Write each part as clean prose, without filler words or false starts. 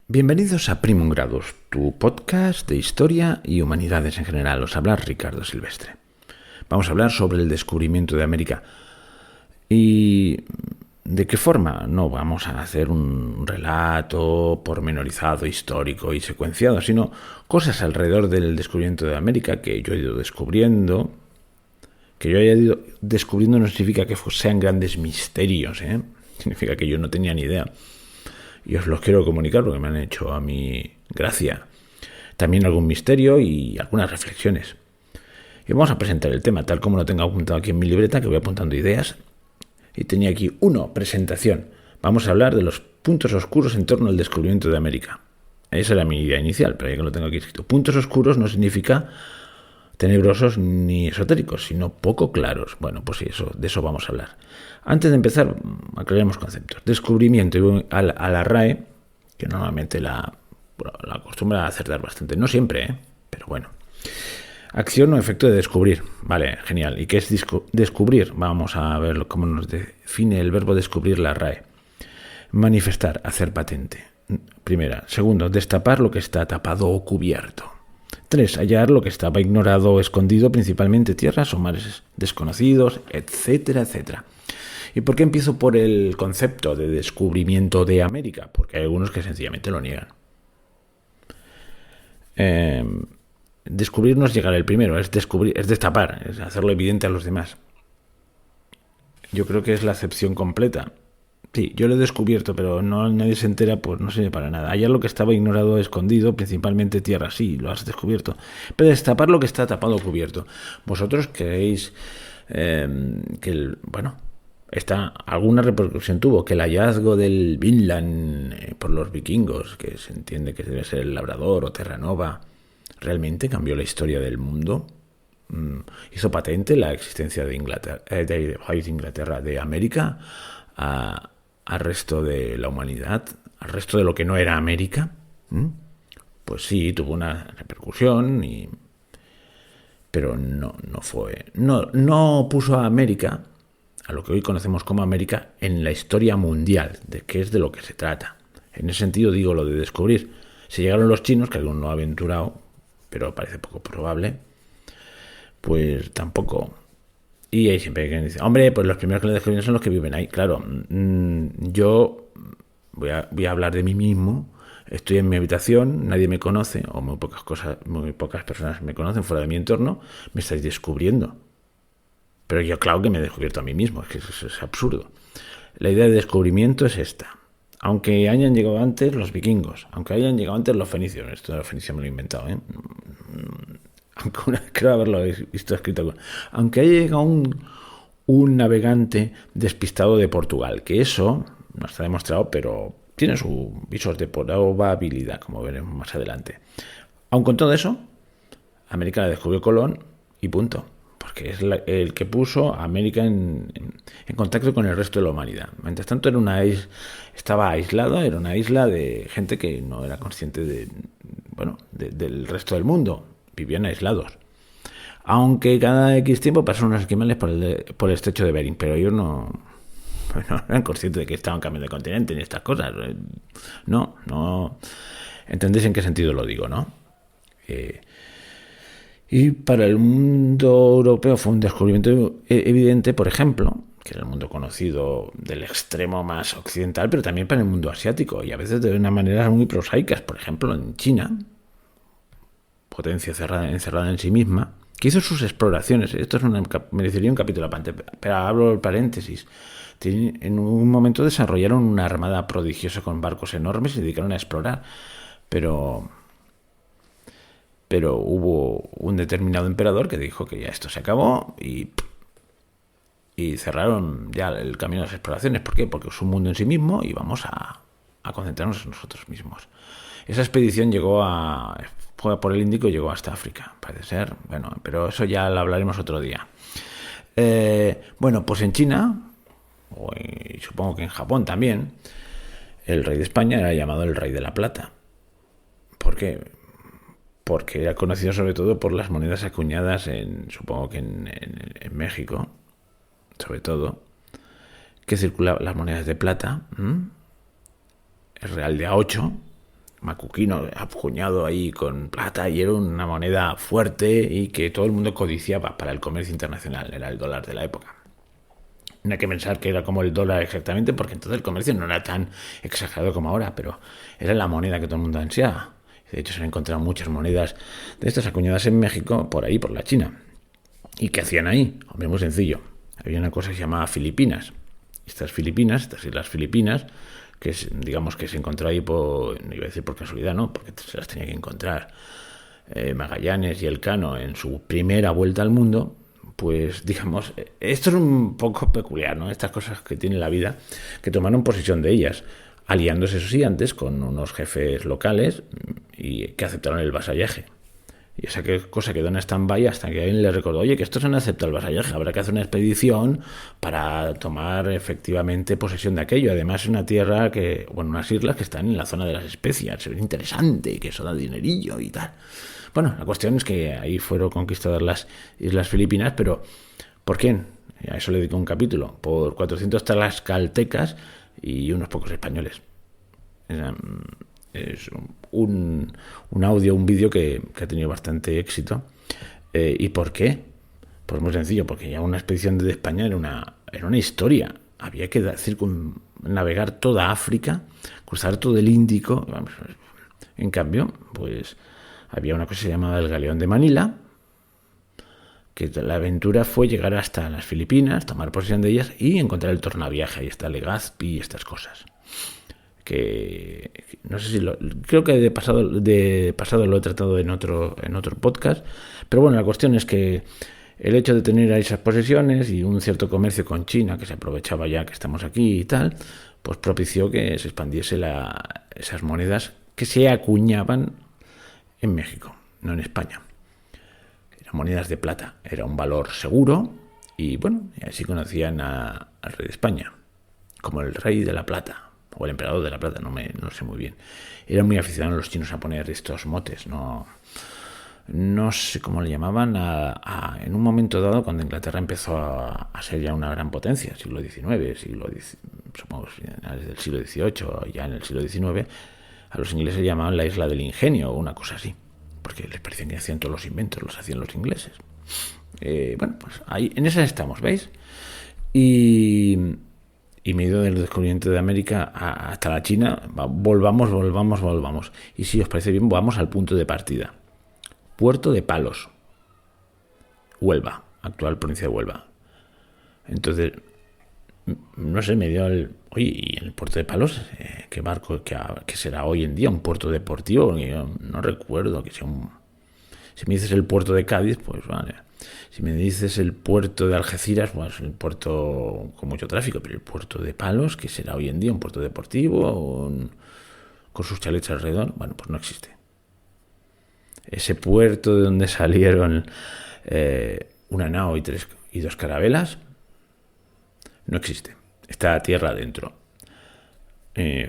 Bienvenidos a Primum Gradus, tu podcast de historia y humanidades en general. Os habla Ricardo Silvestre. Vamos a hablar sobre el descubrimiento de América. ¿Y de qué forma? No vamos a hacer un relato pormenorizado, histórico y secuenciado, sino cosas alrededor del descubrimiento de América que yo he ido descubriendo. Que yo haya ido descubriendo no significa que sean grandes misterios, ¿eh? Significa que yo no tenía ni idea. Y os los quiero comunicar porque me han hecho a mí gracia. También algún misterio y algunas reflexiones. Y vamos a presentar el tema tal como lo tengo apuntado aquí en mi libreta, que voy apuntando ideas. Y tenía aquí presentación. Vamos a hablar de los puntos oscuros en torno al descubrimiento de América. Esa era mi idea inicial, pero ya que lo tengo aquí escrito. Puntos oscuros no significa tenebrosos ni esotéricos, sino poco claros. Bueno, pues sí, de eso vamos a hablar. Antes de empezar, aclaremos conceptos. Descubrimiento a la RAE, que normalmente la acostumbra a acertar bastante. No siempre, pero bueno. Acción o efecto de descubrir. Vale, genial. ¿Y qué es descubrir? Vamos a ver cómo nos define el verbo descubrir la RAE. Manifestar, hacer patente. Primera. Segundo, destapar lo que está tapado o cubierto. 3. Hallar lo que estaba ignorado o escondido, principalmente tierras o mares desconocidos, etcétera, etcétera. ¿Y por qué empiezo por el concepto de descubrimiento de América? Porque hay algunos que sencillamente lo niegan. Descubrir no es llegar el primero, es descubrir, es destapar, es hacerlo evidente a los demás. Yo creo que es la acepción completa. Sí, yo lo he descubierto, pero nadie se entera, pues no sirve para nada. Hallar lo que estaba ignorado o escondido, principalmente tierra, sí, lo has descubierto. Pero destapar lo que está tapado o cubierto. ¿Vosotros creéis alguna repercusión tuvo que el hallazgo del Vinland por los vikingos, que se entiende que debe ser el Labrador o Terranova, realmente cambió la historia del mundo? Hizo patente la existencia de Inglaterra, de América, al resto de la humanidad, al resto de lo que no era América. Pues sí, tuvo una repercusión, pero no puso a América, a lo que hoy conocemos como América, en la historia mundial, de qué es de lo que se trata. En ese sentido digo lo de descubrir. Si llegaron los chinos, que alguno no ha aventurado, pero parece poco probable, pues tampoco. Y hay siempre quien dice, hombre, pues los primeros que lo descubrieron son los que viven ahí. Claro, yo voy a hablar de mí mismo. Estoy en mi habitación, nadie me conoce, o muy pocas personas me conocen fuera de mi entorno, me estáis descubriendo. Pero yo, claro que me he descubierto a mí mismo, es que eso es absurdo. La idea de descubrimiento es esta. Aunque hayan llegado antes los vikingos, aunque hayan llegado antes los fenicios, esto de los fenicios me lo he inventado, creo haberlo visto escrito. Aunque haya llegado un navegante despistado de Portugal, que eso no está demostrado, pero tiene sus visos de probabilidad, como veremos más adelante. Aun con todo eso, América la descubrió Colón y punto. Porque es el que puso a América en contacto con el resto de la humanidad. Mientras tanto estaba aislado, era una isla de gente que no era consciente del resto del mundo. Vivían aislados. Aunque cada X tiempo pasaron unos esquimales por el estrecho de Bering, pero ellos no eran conscientes de que estaban cambiando de continente ni estas cosas. No. ¿Entendéis en qué sentido lo digo, no? Y para el mundo europeo fue un descubrimiento evidente, por ejemplo, que era el mundo conocido del extremo más occidental, pero también para el mundo asiático, y a veces de una manera muy prosaicas. Por ejemplo, en China, potencia encerrada en sí misma, que hizo sus exploraciones. Esto merecería un capítulo aparte, pero abro el paréntesis. En un momento desarrollaron una armada prodigiosa con barcos enormes y se dedicaron a explorar, pero hubo un determinado emperador que dijo que ya esto se acabó y cerraron ya el camino de las exploraciones. ¿Por qué? Porque es un mundo en sí mismo y vamos a concentrarnos en nosotros mismos. Esa expedición fue por el Índico y llegó hasta África, parece ser. Bueno, pero eso ya lo hablaremos otro día. Pues en China, y supongo que en Japón también, el rey de España era llamado el Rey de la Plata. ¿Por qué? Porque era conocido sobre todo por las monedas acuñadas supongo que en México, sobre todo, que circulaban las monedas de plata, el real de A8, macuquino acuñado ahí con plata, y era una moneda fuerte y que todo el mundo codiciaba para el comercio internacional. Era el dólar de la época. No hay que pensar que era como el dólar exactamente, porque entonces el comercio no era tan exagerado como ahora, pero era la moneda que todo el mundo ansiaba. De hecho, se han encontrado muchas monedas de estas acuñadas en México, por ahí, por la China. ¿Y qué hacían ahí? Hombre, muy sencillo. Había una cosa que se llamaba Filipinas. Estas islas Filipinas, que digamos que se encontró ahí no iba a decir por casualidad, no, porque se las tenía que encontrar Magallanes y Elcano en su primera vuelta al mundo. Pues digamos, esto es un poco peculiar, ¿no? Estas cosas que tiene la vida, que tomaron posesión de ellas, aliándose, eso sí, antes con unos jefes locales y que aceptaron el vasallaje. Y esa cosa quedó en stand-by hasta que alguien le recordó, oye, que estos han aceptado el vasallaje, habrá que hacer una expedición para tomar efectivamente posesión de aquello. Además es una tierra unas islas que están en la zona de las especias, se ve interesante, que eso da dinerillo y tal. Bueno, la cuestión es que ahí fueron conquistadas las Islas Filipinas, pero ¿por quién? A eso le dedico un capítulo. Por 400 tlaxcaltecas y unos pocos españoles. Es un audio, un vídeo que ha tenido bastante éxito. ¿Y por qué? Pues muy sencillo, porque ya una expedición de España era una historia. Había que navegar toda África, cruzar todo el Índico. En cambio, pues había una cosa que se llamaba el Galeón de Manila, que la aventura fue llegar hasta las Filipinas, tomar posesión de ellas y encontrar el tornaviaje. Ahí está Legazpi y estas cosas. Que no sé si creo que de pasado lo he tratado en otro podcast, pero bueno, la cuestión es que el hecho de tener esas posesiones y un cierto comercio con China, que se aprovechaba ya que estamos aquí y tal, pues propició que se expandiese esas monedas que se acuñaban en México, no en España. Eran monedas de plata, era un valor seguro y bueno, así conocían al rey de España, como el rey de la plata o el emperador de la plata, no sé muy bien. Eran muy aficionados los chinos a poner estos motes, no sé cómo le llamaban, en un momento dado, cuando Inglaterra empezó a ser ya una gran potencia, siglo XIX, supongo finales del siglo XVIII, ya en el siglo XIX, a los ingleses llamaban la isla del ingenio o una cosa así, porque les parecía que hacían todos los inventos, los hacían los ingleses. Bueno, pues ahí, en esas estamos, ¿veis? Y medio del descubrimiento de América hasta la China, volvamos. Y si os parece bien, vamos al punto de partida. Puerto de Palos, Huelva, actual provincia de Huelva. Entonces, no sé, me dio oye, ¿y en el puerto de Palos qué barco que será hoy en día? ¿Un puerto deportivo? Yo no recuerdo que sea Si me dices el puerto de Cádiz, pues vale. Si me dices el puerto de Algeciras, pues el puerto con mucho tráfico, pero el puerto de Palos, que será hoy en día un puerto deportivo con sus chalets alrededor, bueno, pues no existe. Ese puerto de donde salieron una nao y 2 carabelas, no existe. Está a tierra adentro.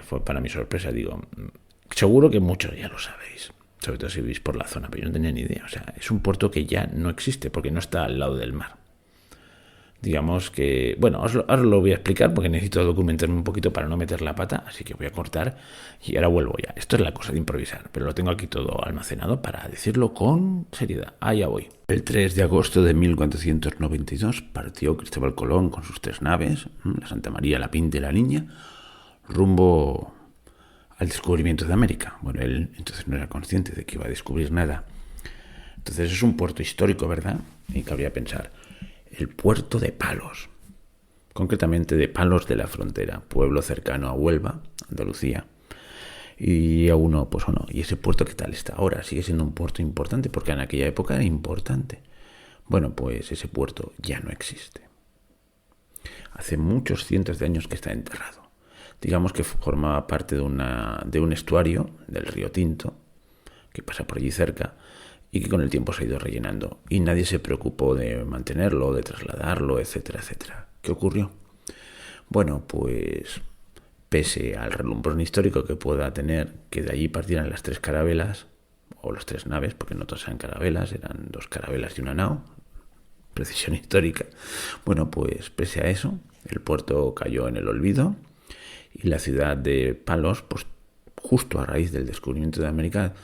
Fue para mi sorpresa, digo, seguro que muchos ya lo sabéis, sobre todo si vivís por la zona, pero yo no tenía ni idea. O sea, es un puerto que ya no existe porque no está al lado del mar. Digamos que, bueno, os lo voy a explicar porque necesito documentarme un poquito para no meter la pata, así que voy a cortar y ahora vuelvo ya. Esto es la cosa de improvisar, pero lo tengo aquí todo almacenado para decirlo con seriedad. Allá voy. El 3 de agosto de 1492 partió Cristóbal Colón con sus 3 naves, la Santa María, la Pinta y la Niña, rumbo al descubrimiento de América. Bueno, él entonces no era consciente de que iba a descubrir nada. Entonces es un puerto histórico, ¿verdad? Y cabría pensar, el puerto de Palos, concretamente de Palos de la Frontera, pueblo cercano a Huelva, Andalucía. Y ¿y ese puerto qué tal está ahora? Sigue siendo un puerto importante, porque en aquella época era importante. Bueno, pues ese puerto ya no existe. Hace muchos cientos de años que está enterrado. Digamos que formaba parte de un estuario del río Tinto, que pasa por allí cerca, y que con el tiempo se ha ido rellenando. Y nadie se preocupó de mantenerlo, de trasladarlo, etcétera, etcétera. ¿Qué ocurrió? Bueno, pues pese al relumbrón histórico que pueda tener, que de allí partieran las 3 carabelas, o las 3 naves, porque no todas eran carabelas, eran 2 carabelas y una nao, precisión histórica. Bueno, pues pese a eso, el puerto cayó en el olvido y la ciudad de Palos, pues justo a raíz del descubrimiento de América,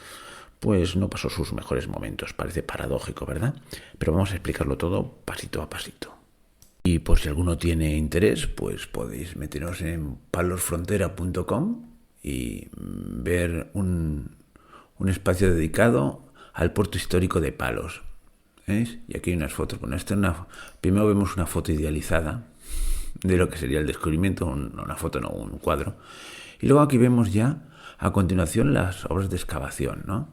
pues no pasó sus mejores momentos. Parece paradójico, ¿verdad? Pero vamos a explicarlo todo pasito a pasito. Y por si alguno tiene interés, pues podéis meteros en palosfrontera.com y ver un espacio dedicado al puerto histórico de Palos. ¿Veis? Y aquí hay unas fotos. Bueno, primero vemos una foto idealizada de lo que sería el descubrimiento, una foto, no, un cuadro. Y luego aquí vemos ya, a continuación, las obras de excavación, ¿no?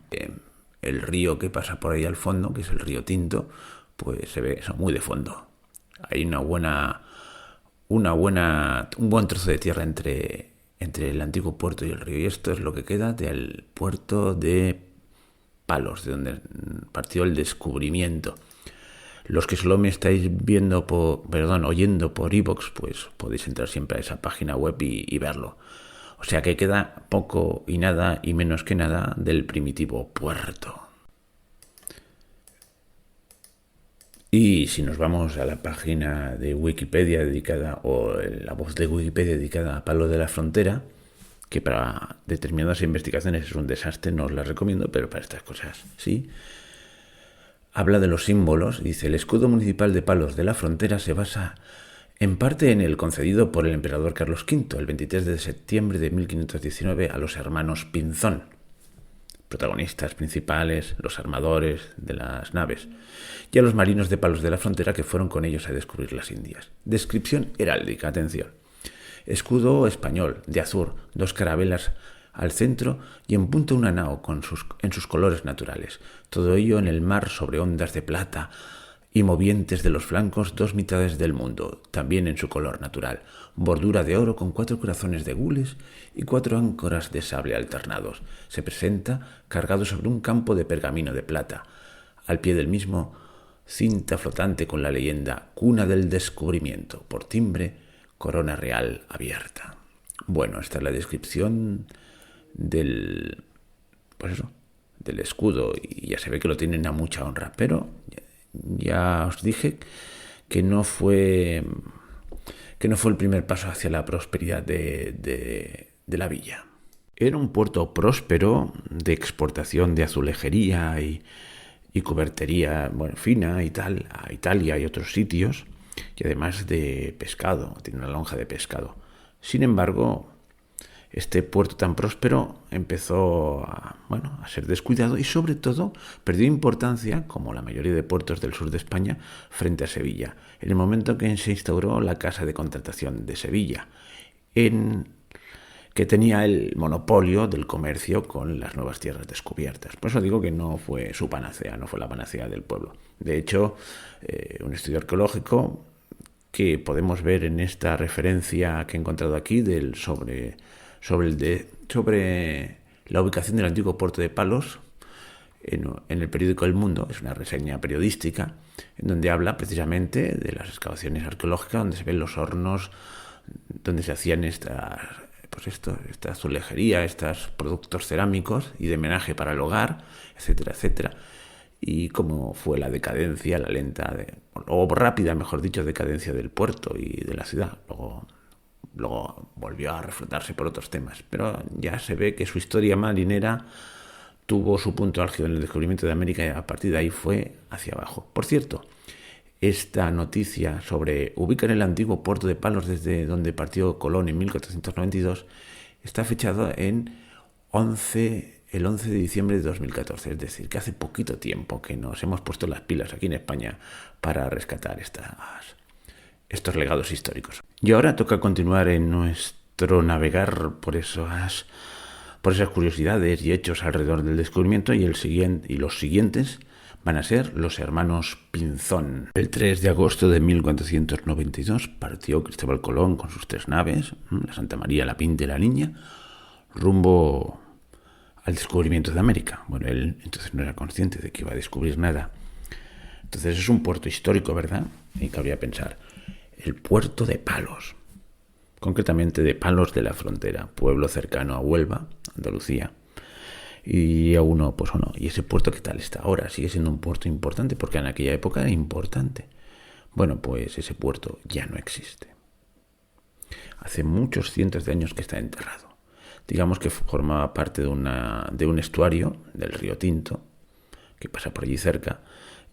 El río que pasa por ahí al fondo, que es el río Tinto, pues se ve eso muy de fondo. Hay un buen trozo de tierra entre el antiguo puerto y el río. Y esto es lo que queda del puerto de Palos, de donde partió el descubrimiento. Los que solo me estáis oyendo por iVoox, pues podéis entrar siempre a esa página web y verlo. O sea que queda poco y nada y menos que nada del primitivo puerto. Y si nos vamos a la página de Wikipedia dedicada, o la voz de Wikipedia dedicada a Palos de la Frontera, que para determinadas investigaciones es un desastre, no os la recomiendo, pero para estas cosas sí. Habla de los símbolos, dice: el escudo municipal de Palos de la Frontera se basa en parte en el concedido por el emperador Carlos V el 23 de septiembre de 1519 a los hermanos Pinzón, protagonistas principales, los armadores de las naves, y a los marinos de Palos de la Frontera que fueron con ellos a descubrir las Indias. Descripción heráldica, atención. Escudo español, de azur, 2 carabelas al centro y en punta una nao en sus colores naturales. Todo ello en el mar sobre ondas de plata y movientes de los flancos, 2 mitades del mundo, también en su color natural. Bordura de oro con 4 corazones de gules y 4 áncoras de sable alternados. Se presenta cargado sobre un campo de pergamino de plata. Al pie del mismo, cinta flotante con la leyenda Cuna del Descubrimiento. Por timbre, corona real abierta. Bueno, esta es la descripción del escudo, y ya se ve que lo tienen a mucha honra, pero ya os dije que no fue el primer paso hacia la prosperidad de la villa. Era un puerto próspero de exportación de azulejería y cubertería fina y tal, a Italia y otros sitios, y además de pescado, tiene una lonja de pescado. Sin embargo, este puerto tan próspero empezó a ser descuidado y sobre todo perdió importancia, como la mayoría de puertos del sur de España, frente a Sevilla, en el momento que se instauró la Casa de Contratación de Sevilla, que tenía el monopolio del comercio con las nuevas tierras descubiertas. Por eso digo que no fue su panacea, no fue la panacea del pueblo. De hecho, un estudio arqueológico que podemos ver en esta referencia que he encontrado aquí sobre la ubicación del antiguo puerto de Palos en el periódico El Mundo, es una reseña periodística en donde habla precisamente de las excavaciones arqueológicas, donde se ven los hornos donde se hacían esta azulejería, estos productos cerámicos y de menaje para el hogar, etcétera, etcétera, y cómo fue la decadencia, la lenta, o rápida, mejor dicho, decadencia del puerto y de la ciudad. Luego volvió a reflotarse por otros temas, pero ya se ve que su historia marinera tuvo su punto álgido en el descubrimiento de América y a partir de ahí fue hacia abajo. Por cierto, esta noticia sobre ubicar el antiguo puerto de Palos desde donde partió Colón en 1492 está fechado el 11 de diciembre de 2014, es decir, que hace poquito tiempo que nos hemos puesto las pilas aquí en España para rescatar estos legados históricos. Y ahora toca continuar en nuestro navegar por esas curiosidades y hechos alrededor del descubrimiento, y los siguientes van a ser los hermanos Pinzón. El 3 de agosto de 1492 partió Cristóbal Colón con sus 3 naves, la Santa María, la Pinta y la Niña, rumbo al descubrimiento de América. Bueno, él entonces no era consciente de que iba a descubrir nada. Entonces es un puerto histórico, ¿verdad? Y cabría pensar, el puerto de Palos, concretamente de Palos de la Frontera, pueblo cercano a Huelva, Andalucía. Y ¿y ese puerto qué tal está ahora? Sigue siendo un puerto importante, porque en aquella época era importante. Bueno, pues ese puerto ya no existe. Hace muchos cientos de años que está enterrado. digamos que formaba parte de un estuario del río Tinto, que pasa por allí cerca,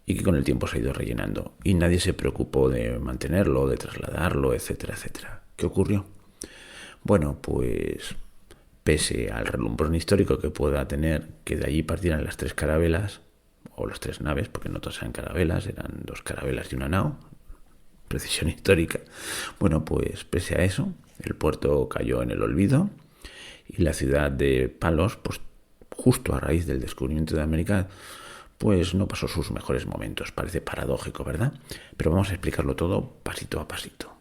y que con el tiempo se ha ido rellenando. Y nadie se preocupó de mantenerlo, de trasladarlo, etcétera, etcétera. ¿Qué ocurrió? Bueno, pues pese al relumbrón histórico que pueda tener, que de allí partieran las 3 carabelas, o las 3 naves, porque no todas eran carabelas, eran 2 carabelas y una nao, precisión histórica. Bueno, pues pese a eso, el puerto cayó en el olvido y la ciudad de Palos, pues justo a raíz del descubrimiento de América, pues no pasó sus mejores momentos. Parece paradójico, ¿verdad? Pero vamos a explicarlo todo pasito a pasito.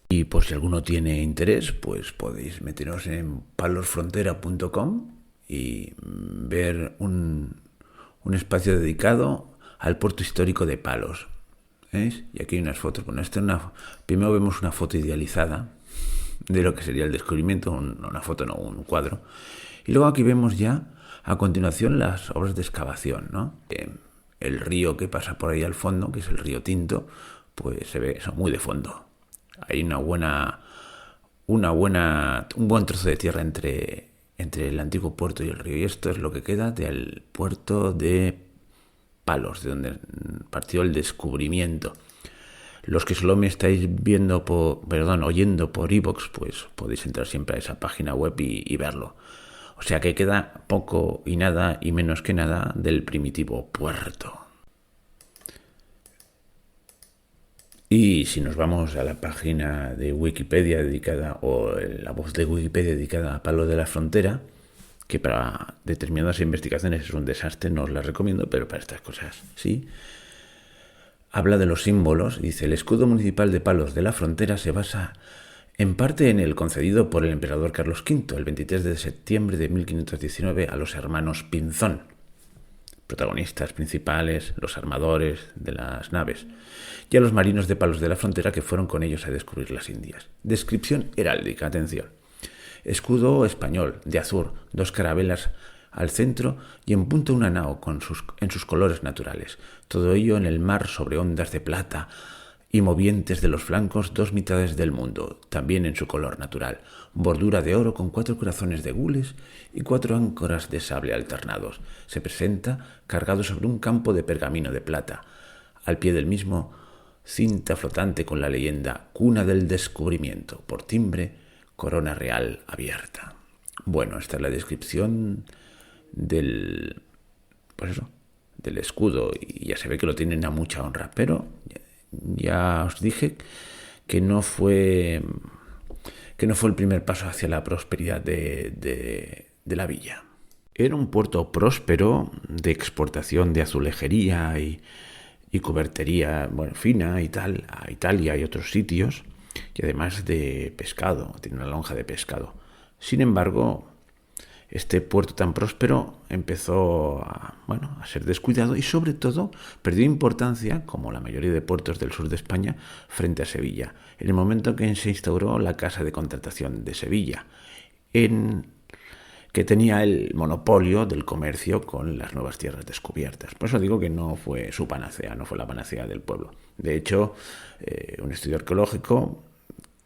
Y por si alguno tiene interés, pues podéis meteros en palosfrontera.com y ver un espacio dedicado al puerto histórico de Palos. ¿Veis? Y aquí hay unas fotos. Bueno, primero vemos una foto idealizada de lo que sería el descubrimiento, una foto, no, un cuadro. Y luego aquí vemos ya, a continuación, las obras de excavación, ¿no? El río que pasa por ahí al fondo, que es el río Tinto, pues se ve eso muy de fondo. Hay un buen trozo de tierra entre el antiguo puerto y el río. Y esto es lo que queda del puerto de Palos, de donde partió el descubrimiento. Los que solo me estáis oyendo por iVoox, pues podéis entrar siempre a esa página web y verlo. O sea que queda poco y nada y menos que nada del primitivo puerto. Y si nos vamos a la página de Wikipedia dedicada, o la voz de Wikipedia dedicada a Palos de la Frontera, que para determinadas investigaciones es un desastre, no os la recomiendo, pero para estas cosas sí. Habla de los símbolos, dice: el escudo municipal de Palos de la Frontera se basa en parte en el concedido por el emperador Carlos V el 23 de septiembre de 1519 a los hermanos Pinzón, protagonistas principales, los armadores de las naves, y a los marinos de Palos de la Frontera que fueron con ellos a descubrir las Indias. Descripción heráldica, atención. Escudo español, de azur, 2 carabelas al centro y en punta una nao en sus colores naturales. Todo ello en el mar sobre ondas de plata y movientes de los flancos 2 mitades del mundo, también en su color natural. Bordura de oro con 4 corazones de gules y 4 áncoras de sable alternados. Se presenta cargado sobre un campo de pergamino de plata. Al pie del mismo, cinta flotante con la leyenda Cuna del Descubrimiento. Por timbre, corona real abierta. Bueno, esta es la descripción del escudo, y ya se ve que lo tienen a mucha honra, pero ya os dije que no fue el primer paso hacia la prosperidad de la villa. Era un puerto próspero de exportación de azulejería y cubertería fina y tal, a Italia y otros sitios, y además de pescado, tiene una lonja de pescado. Sin embargo, este puerto tan próspero empezó a ser descuidado y sobre todo perdió importancia, como la mayoría de puertos del sur de España, frente a Sevilla, en el momento en que se instauró la Casa de Contratación de Sevilla, que tenía el monopolio del comercio con las nuevas tierras descubiertas. Por eso digo que no fue su panacea, no fue la panacea del pueblo. De hecho, un estudio arqueológico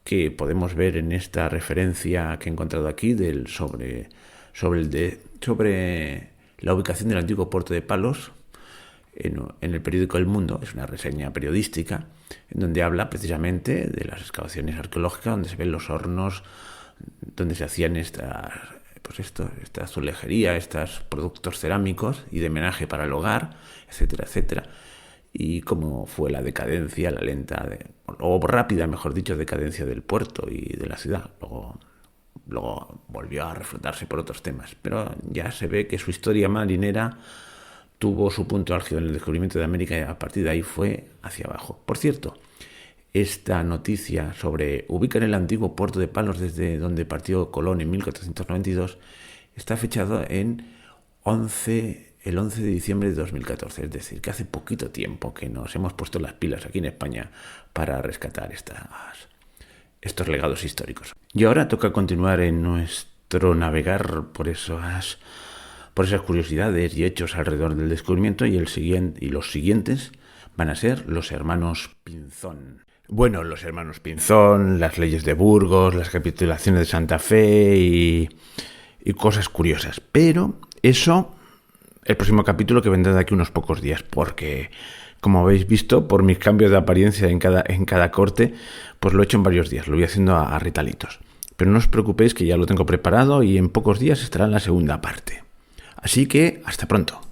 que podemos ver en esta referencia que he encontrado aquí sobre la ubicación del antiguo puerto de Palos en el periódico El Mundo. Es una reseña periodística en donde habla precisamente de las excavaciones arqueológicas, donde se ven los hornos donde se hacían esta azulejería, estos productos cerámicos y de menaje para el hogar, etcétera, etcétera, y cómo fue la decadencia, la lenta, o rápida, mejor dicho, decadencia del puerto y de la ciudad. Luego volvió a reflotarse por otros temas, pero ya se ve que su historia marinera tuvo su punto álgido en el descubrimiento de América y a partir de ahí fue hacia abajo. Por cierto, esta noticia sobre ubicar el antiguo puerto de Palos desde donde partió Colón en 1492 está fechado el 11 de diciembre de 2014, es decir, que hace poquito tiempo que nos hemos puesto las pilas aquí en España para rescatar estos legados históricos. Y ahora toca continuar en nuestro navegar por esas curiosidades y hechos alrededor del descubrimiento, y los siguientes van a ser los hermanos Pinzón. Bueno, los hermanos Pinzón, las leyes de Burgos, las capitulaciones de Santa Fe y cosas curiosas. Pero eso, el próximo capítulo que vendrá de aquí unos pocos días, porque, como habéis visto, por mis cambios de apariencia en cada corte, pues lo he hecho en varios días, lo voy haciendo a ritalitos. Pero no os preocupéis que ya lo tengo preparado y en pocos días estará en la segunda parte. Así que, hasta pronto.